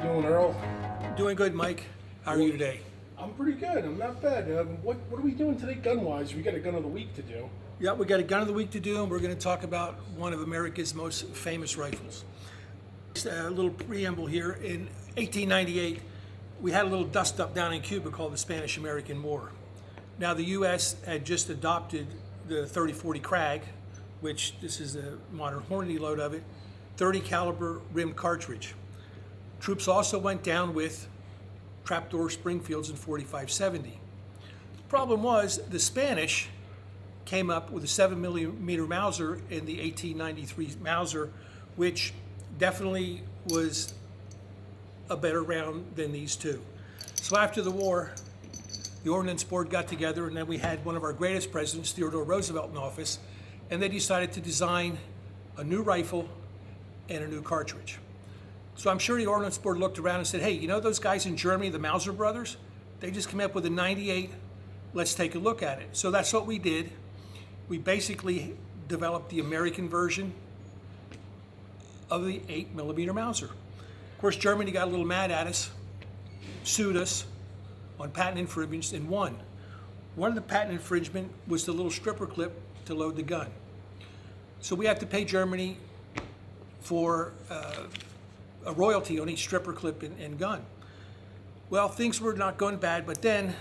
doing, Earl? Doing good, Mike. How are you today? I'm pretty good. I'm not bad. What are we doing today gun-wise? We got a gun of the week to do. Yeah, we got a gun of the week to do, and we're going to talk about one of America's most famous rifles. Just a little preamble here. In 1898, we had a little dust-up down in Cuba called the Spanish-American War. Now, the U.S. had just adopted the 30-40 Krag, which this is a modern Hornady load of it, 30 caliber rimmed cartridge. Troops also went down with trapdoor Springfields in 45-70. The problem was the Spanish came up with a 7mm Mauser in the 1893 Mauser, which definitely was a better round than these two. So after the war, the Ordnance Board got together, and then we had one of our greatest presidents, Theodore Roosevelt, in office, and they decided to design a new rifle and a new cartridge. So I'm sure the Ordnance Board looked around and said, hey, you know those guys in Germany, the Mauser brothers? They just came up with a 98. Let's take a look at it. So that's what we did. We basically developed the American version of the 8mm Mauser. Of course, Germany got a little mad at us, sued us on patent infringements, and won. One of the patent infringement was the little stripper clip to load the gun. So we have to pay Germany for a royalty on each stripper clip and gun. Well, things were not going bad, but then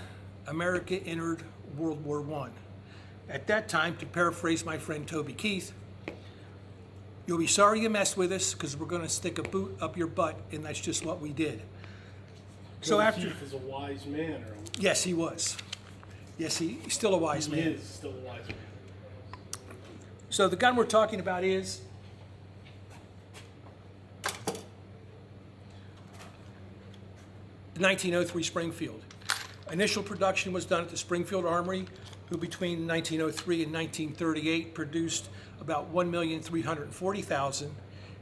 America entered World War I. At that time, to paraphrase my friend Toby Keith, you'll be sorry you messed with us because we're going to stick a boot up your butt, and that's just what we did. So Toby after, Keith is a wise man, Earl. yes, he was. Yes, he's still a wise man. He is still a wise man. So the gun we're talking about is the 1903 Springfield. Initial production was done at the Springfield Armory, who between 1903 and 1938 produced about 1,340,000, and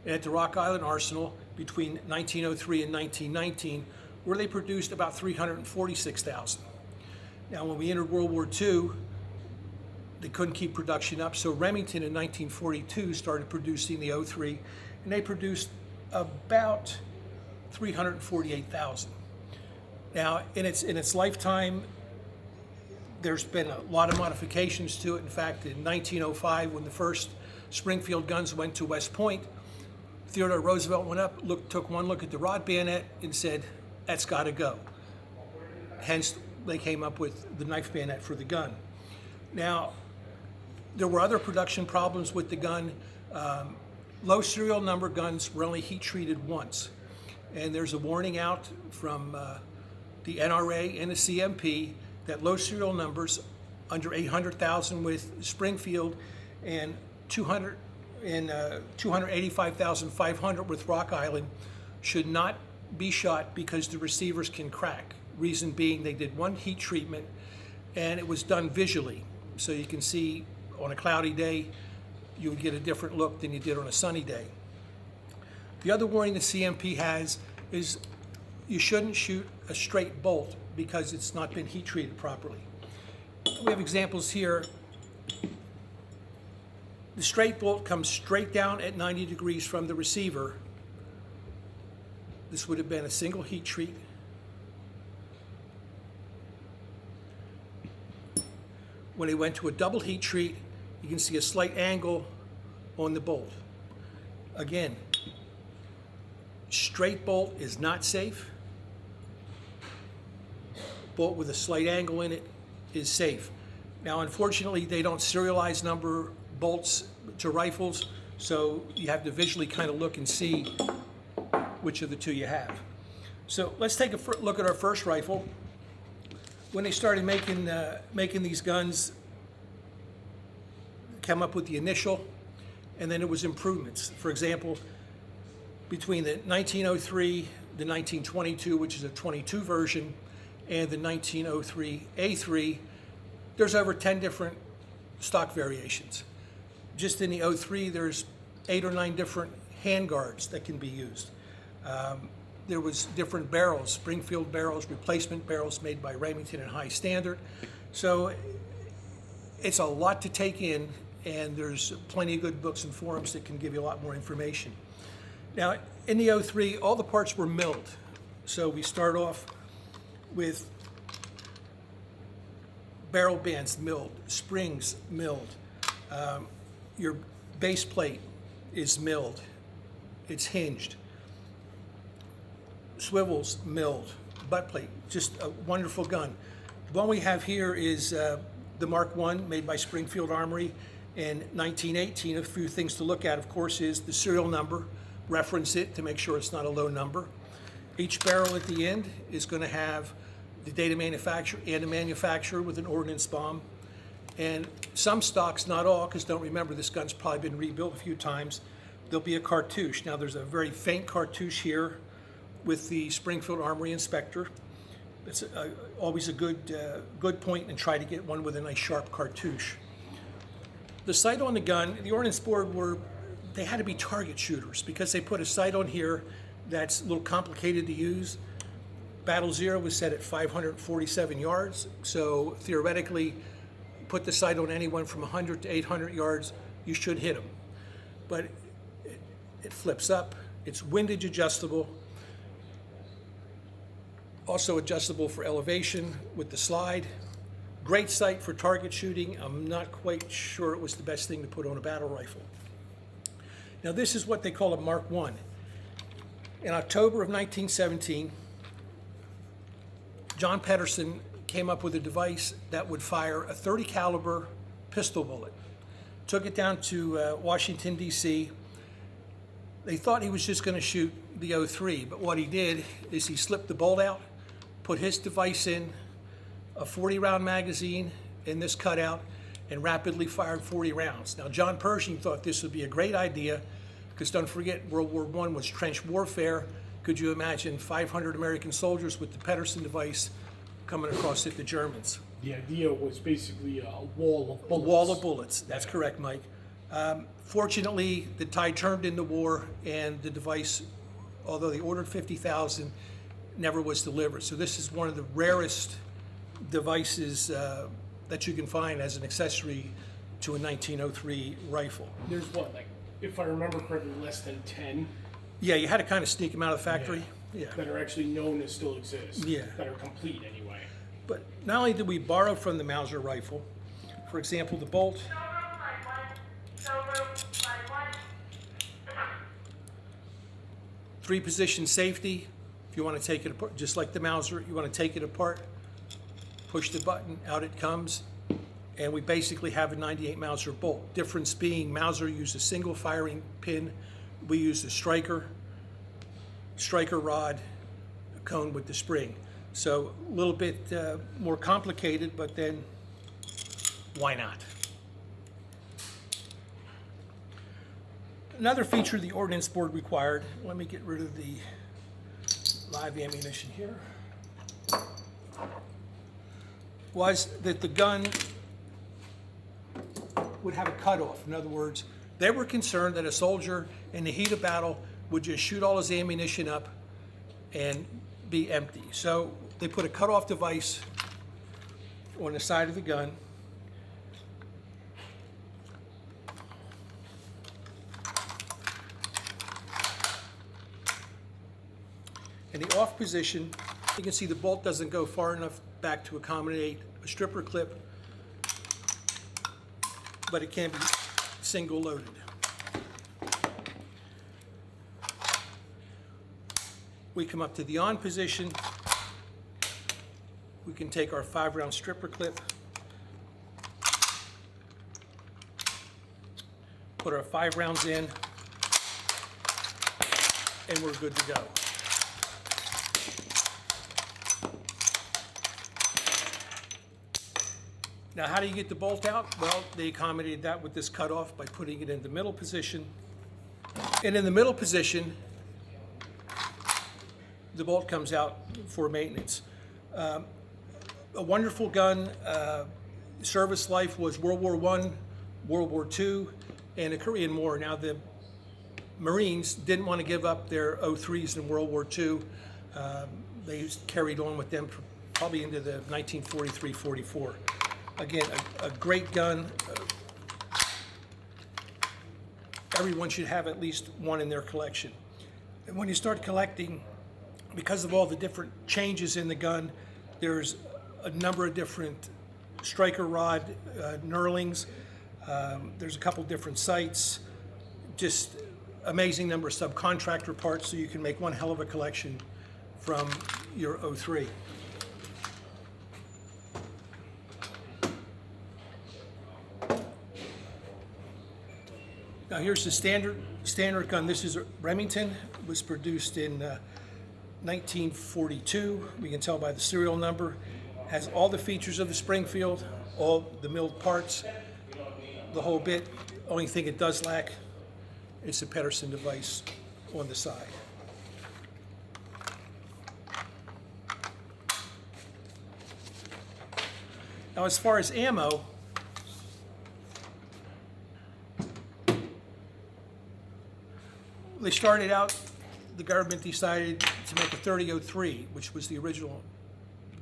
at the Rock Island Arsenal between 1903 and 1919, where they produced about 346,000. Now, when we entered World War II, they couldn't keep production up, so Remington in 1942 started producing the 03, and they produced about 348,000. Now, in its lifetime, there's been a lot of modifications to it. In fact, in 1905, when the first Springfield guns went to West Point, Theodore Roosevelt went up, took one look at the rod bayonet, and said, "That's got to go." Hence, they came up with the knife bayonet for the gun. Now, there were other production problems with the gun. Low serial number guns were only heat treated once, and there's a warning out from the NRA and the CMP that low serial numbers under 800,000 with Springfield and 285,500 with Rock Island should not be shot because the receivers can crack. Reason being, they did one heat treatment and it was done visually. So you can see on a cloudy day, you would get a different look than you did on a sunny day. The other warning the CMP has is you shouldn't shoot a straight bolt because it's not been heat treated properly. We have examples here. The straight bolt comes straight down at 90 degrees from the receiver. This would have been a single heat treat. When it went to a double heat treat, you can see a slight angle on the bolt. Again, straight bolt is not safe. Bolt with a slight angle in it is safe. Now, unfortunately, they don't serialize number bolts to rifles, so you have to visually kind of look and see which of the two you have. So let's take a look at our first rifle. When they started making these guns, came up with the initial, and then it was improvements. For example, between the 1903, the 1922, which is a 22 version, and the 1903 A3, there's over 10 different stock variations. Just in the 03, there's 8 or 9 different handguards that can be used. There was different barrels, Springfield barrels, replacement barrels made by Remington and High Standard. So it's a lot to take in, and there's plenty of good books and forums that can give you a lot more information. Now, in the 03, all the parts were milled. So we start off with barrel bands milled, springs milled. Your base plate is milled. It's hinged. Swivels milled. Butt plate, just a wonderful gun. The one we have here is the Mark I made by Springfield Armory in 1918. A few things to look at, of course, is the serial number. Reference it to make sure it's not a low number. Each barrel at the end is going to have the date of manufacture and the manufacturer with an ordnance bomb. And some stocks, not all, because don't remember, this gun's probably been rebuilt a few times, there'll be a cartouche. Now there's a very faint cartouche here with the Springfield Armory inspector. It's always a good point, and try to get one with a nice sharp cartouche. The sight on the gun, the Ordnance Board they had to be target shooters because they put a sight on here that's a little complicated to use. Battle Zero was set at 547 yards, so theoretically, put the sight on anyone from 100 to 800 yards, you should hit them. But it flips up, it's windage adjustable, also adjustable for elevation with the slide. Great sight for target shooting. I'm not quite sure it was the best thing to put on a battle rifle. Now this is what they call a Mark I. In October of 1917, John Pedersen came up with a device that would fire a .30 caliber pistol bullet. Took it down to Washington, D.C. They thought he was just going to shoot the .03, but what he did is he slipped the bolt out, put his device in, a 40-round magazine in this cutout, and rapidly fired 40 rounds. Now, John Pershing thought this would be a great idea, because don't forget, World War I was trench warfare. Could you imagine 500 American soldiers with the Pedersen device coming across at the Germans? The idea was basically a wall of bullets. A wall of bullets, that's correct, Mike. Fortunately, the tide turned in the war, and the device, although they ordered 50,000, never was delivered. So this is one of the rarest devices that you can find as an accessory to a 1903 rifle. There's what, like, if I remember correctly, less than 10 Yeah, you had to kind of sneak them out of the factory. Yeah. that are actually known to still exist. Yeah. That are complete anyway. But not only did we borrow from the Mauser rifle, for example, the bolt, three-position safety. If you want to take it apart, just like the Mauser, you want to take it apart, push the button, out it comes, and we basically have a 98 Mauser bolt. Difference being Mauser used a single firing pin, we use a striker rod, a cone with the spring. So a little bit more complicated, but then why not? Another feature the Ordnance Board required, let me get rid of the live ammunition here, was that the gun would have a cutoff. In other words, they were concerned that a soldier in the heat of battle would just shoot all his ammunition up and be empty. So they put a cutoff device on the side of the gun. In the off position, you can see the bolt doesn't go far enough back to accommodate a stripper clip, but it can be single loaded. We come up to the on position. We can take our 5-round stripper clip, put our 5 rounds in, and we're good to go. Now, how do you get the bolt out? Well, they accommodated that with this cutoff by putting it in the middle position. And in the middle position, the bolt comes out for maintenance. A wonderful gun. Service life was World War I, World War II, and the Korean War. Now, the Marines didn't want to give up their 03s in World War II. They carried on with them probably into the 1943-44. Again, a great gun. Everyone should have at least one in their collection. And when you start collecting because of all the different changes in the gun, there's a number of different striker rod knurlings. There's a couple different sights, just amazing number of subcontractor parts, so you can make one hell of a collection from your 03. Now here's the standard gun. This is a Remington. It was produced in 1942. We can tell by the serial number. Has all the features of the Springfield, all the milled parts, the whole bit. Only thing it does lack is a Pedersen device on the side. Now as far as ammo, they started out, the government decided to make a 30-03, which was the original,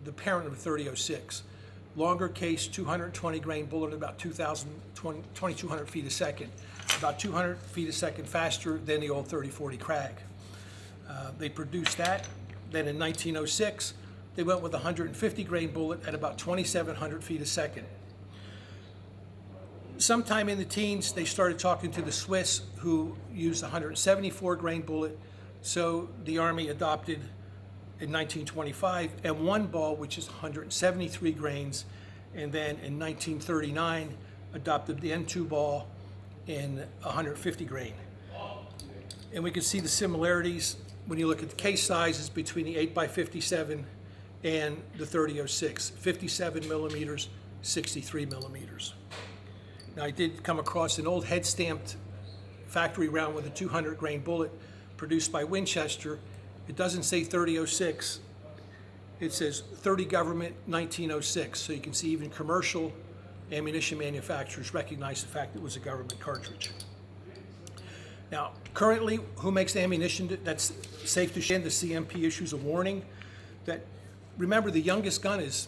the parent of a 30-06. Longer case, 220 grain bullet, about 2,200 feet a second. About 200 feet a second faster than the old 30-40 Krag. They produced that. Then in 1906, they went with a 150 grain bullet at about 2,700 feet a second. Sometime in the teens, they started talking to the Swiss, who used a 174 grain bullet. So the Army adopted in 1925 M1 ball, which is 173 grains, and then in 1939 adopted the N2 ball in 150 grain. And we can see the similarities when you look at the case sizes between the 8x57 and the 30-06, 57 millimeters, 63 millimeters. Now I did come across an old head-stamped factory round with a 200 grain bullet produced by Winchester. It doesn't say 30-06, it says 30 government 1906. So you can see even commercial ammunition manufacturers recognize the fact that it was a government cartridge. Now, currently, who makes ammunition that's safe to share? The CMP issues a warning that, remember, the youngest gun is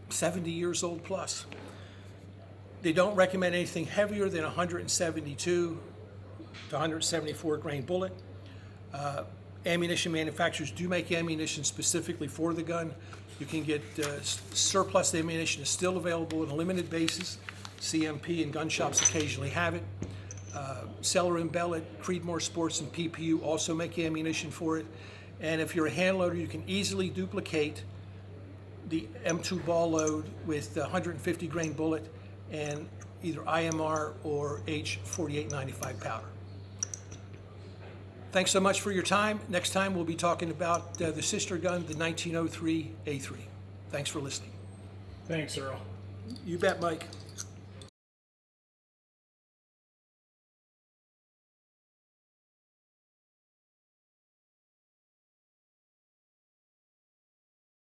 70 years old plus. They don't recommend anything heavier than 172 to 174 grain bullet. Ammunition manufacturers do make ammunition specifically for the gun. You can get surplus ammunition is still available on a limited basis. CMP and gun shops occasionally have it. Seller and Bellet, Creedmoor Sports, and PPU also make ammunition for it. And if you're a hand loader, you can easily duplicate the M2 ball load with the 150 grain bullet and either IMR or H4895 powder. Thanks so much for your time. Next time we'll be talking about the sister gun, the 1903 A3. Thanks for listening. Thanks, Earl. You bet, Mike.